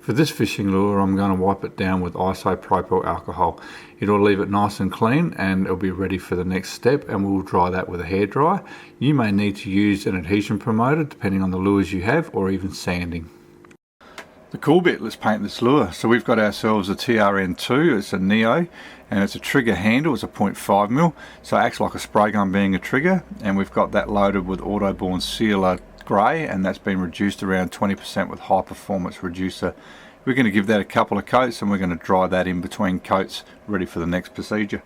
For this fishing lure, I'm going to wipe it down with isopropyl alcohol. It'll leave it nice and clean and it'll be ready for the next step, and we'll dry that with a hairdryer. You may need to use an adhesion promoter depending on the lures you have, or even sanding. The cool bit, let's paint this lure. So we've got ourselves a TRN2, it's a Neo, and it's a trigger handle, it's a 0.5mm, so it acts like a spray gun being a trigger, and we've got that loaded with Autoborn Sealer Grey, and that's been reduced around 20% with high performance reducer. We're going to give that a couple of coats and we're going to dry that in between coats, ready for the next procedure.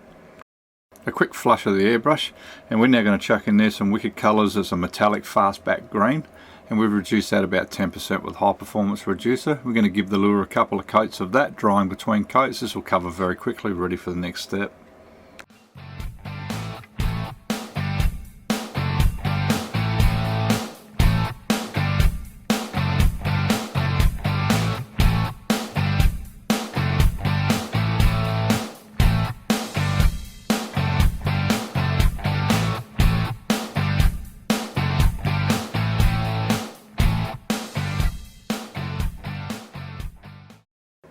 A quick flush of the airbrush, and we're now going to chuck in there some Wicked Colours as a metallic fastback green, and we've reduced that about 10% with high performance reducer. We're going to give the lure a couple of coats of that, drying between coats. This will cover very quickly, ready for the next step.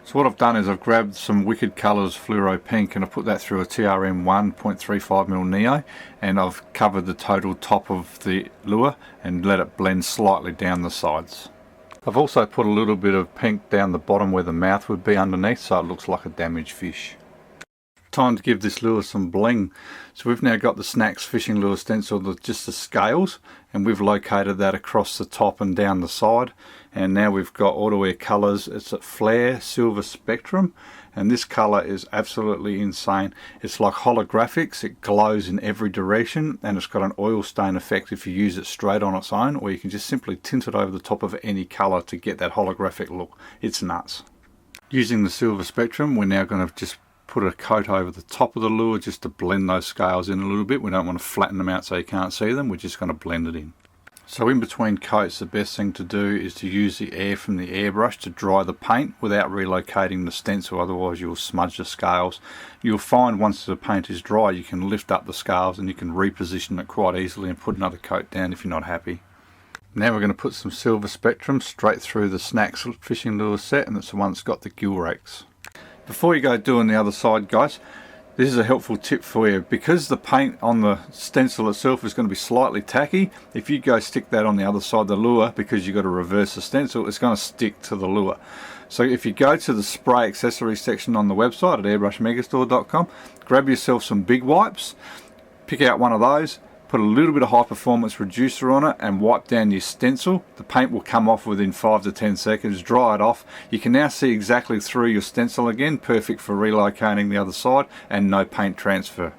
So what I've done is I've grabbed some Wicked Colours Fluoro Pink and I put that through a TRM1 0.35mm Neo, and I've covered the total top of the lure and let it blend slightly down the sides. I've also put a little bit of pink down the bottom where the mouth would be underneath, so it looks like a damaged fish. Time to give this lure some bling. So we've now got the Snacks fishing lure stencil with just the scales, and we've located that across the top and down the side, and now we've got Auto Air Colours. It's a Flare Silver Spectrum, and this colour is absolutely insane. It's like holographics, it glows in every direction, and it's got an oil stain effect if you use it straight on its own, or you can just simply tint it over the top of any colour to get that holographic look. It's nuts. Using the Silver Spectrum, we're now going to just put a coat over the top of the lure just to blend those scales in a little bit. We don't want to flatten them out so you can't see them, we're just going to blend it in. So in between coats, the best thing to do is to use the air from the airbrush to dry the paint without relocating the stencil, otherwise you'll smudge the scales. You'll find once the paint is dry you can lift up the scales and you can reposition it quite easily and put another coat down if you're not happy. Now we're going to put some Silver Spectrum straight through the Snacks fishing lure set, and it's the one that's got the gill rakes. Before you go doing the other side, guys, this is a helpful tip for you. Because the paint on the stencil itself is going to be slightly tacky, if you go stick that on the other side of the lure, because you've got to reverse the stencil, it's going to stick to the lure. So if you go to the spray accessories section on the website at airbrushmegastore.com, grab yourself some big wipes, pick out one of those, put a little bit of high performance reducer on it and wipe down your stencil. The paint will come off within 5 to 10 seconds, dry it off. You can now see exactly through your stencil again, perfect for relocating the other side and no paint transfer.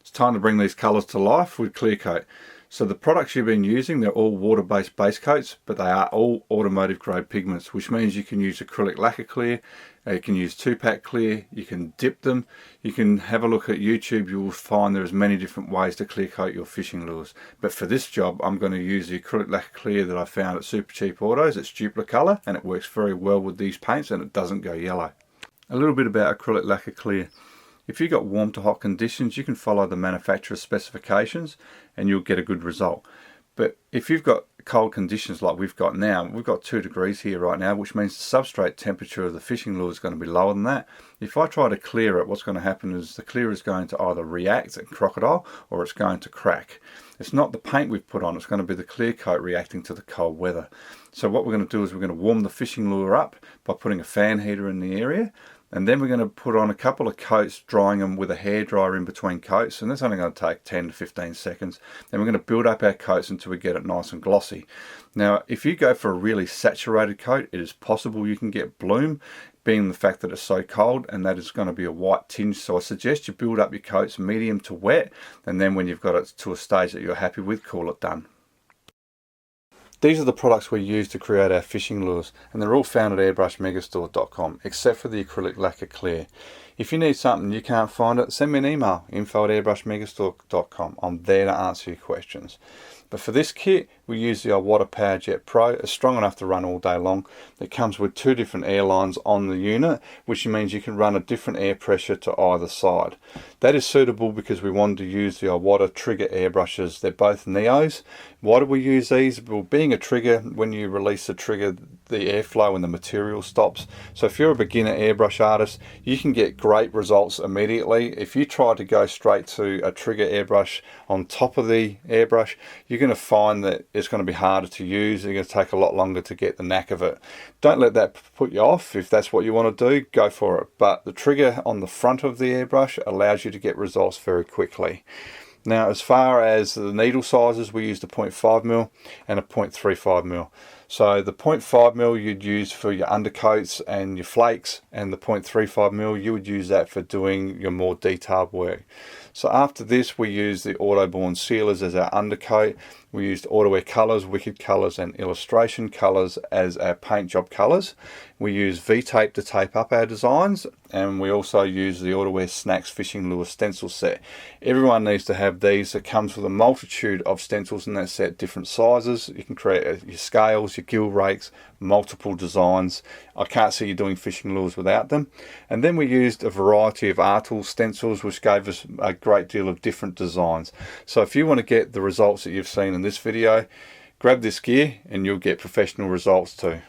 It's time to bring these colours to life with clear coat. So the products you've been using, they're all water-based base coats, but they are all automotive grade pigments, which means you can use acrylic lacquer clear, you can use 2-pack clear, you can dip them, you can have a look at YouTube, you will find there's many different ways to clear coat your fishing lures. But for this job, I'm going to use the acrylic lacquer clear that I found at Super Cheap Autos. It's Duplicolor and it works very well with these paints and it doesn't go yellow. A little bit about acrylic lacquer clear. If you've got warm to hot conditions, you can follow the manufacturer's specifications and you'll get a good result. But if you've got cold conditions like we've got now, we've got 2 degrees here right now, which means the substrate temperature of the fishing lure is going to be lower than that. If I try to clear it, what's going to happen is the clear is going to either react and crocodile or it's going to crack. It's not the paint we've put on, it's going to be the clear coat reacting to the cold weather. So what we're going to do is we're going to warm the fishing lure up by putting a fan heater in the area, and then we're going to put on a couple of coats, drying them with a hairdryer in between coats, and that's only going to take 10 to 15 seconds. Then we're going to build up our coats until we get it nice and glossy. Now if you go for a really saturated coat, it is possible you can get bloom, being the fact that it's so cold, and that is going to be a white tinge. So I suggest you build up your coats medium to wet, and then when you've got it to a stage that you're happy with, call it done. These are the products we use to create our fishing lures, and they're all found at airbrushmegastore.com, except for the acrylic lacquer clear. If you need something and you can't find it, send me an email, info@airbrushmegastore.com. I'm there to answer your questions. But for this kit, we use the Iwata PowerJet Pro. It's strong enough to run all day long. It comes with 2 different air lines on the unit, which means you can run a different air pressure to either side. That is suitable because we wanted to use the Iwata trigger airbrushes. They're both Neos. Why do we use these? Well, being a trigger, when you release the trigger, the airflow and the material stops. So if you're a beginner airbrush artist, you can get great results immediately. If you try to go straight to a trigger airbrush on top of the airbrush, you're going to find that it's going to be harder to use. It's going to take a lot longer to get the knack of it. Don't let that put you off. If that's what you want to do, go for it. But the trigger on the front of the airbrush allows you to get results very quickly. Now, as far as the needle sizes, we used a 0.5mm and a 0.35mm. So the 0.5mm you'd use for your undercoats and your flakes, and the 0.35mm you would use that for doing your more detailed work. So after this, we used the Autoborn sealers as our undercoat. We used Autowear colors, Wicked colors and Illustration colors as our paint job colors. We used V-tape to tape up our designs, and we also used the Autowear Snacks fishing lure stencil set. Everyone needs to have these. It comes with a multitude of stencils in that set, different sizes. You can create your scales, your gill rakes, multiple designs. I can't see you doing fishing lures without them. And then we used a variety of Artul stencils, which gave us a great deal of different designs. So if you want to get the results that you've seen in this video, grab this gear and you'll get professional results too.